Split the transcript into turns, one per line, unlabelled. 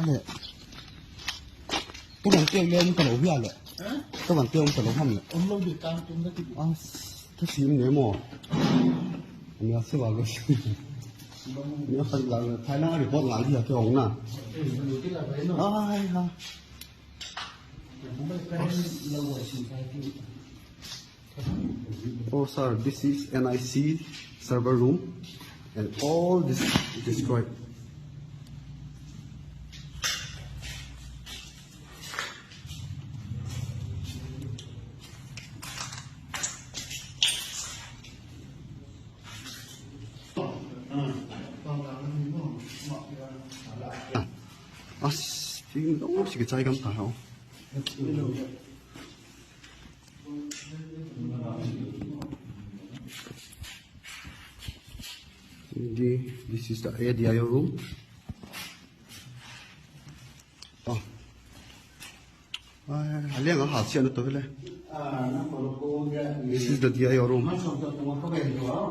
Ale. Cái bằng tiêu lên cái lỗ hia lệ. Cái bằng tiêu cái lỗ hầm lệ.
Ông lâu được cam trong đó thì
Thế xím nhớ mò. Mình sẽ vào cái nếu phải là Thái Lan thì có láng thì là cái ống nào. Ai ha. Oh, sir, this is NIC server room, and all this is destroyed. 지금 조금씩 자기감 다 하고. This is the ADIO room. Aliang ang hasian ito, This is the DIO room.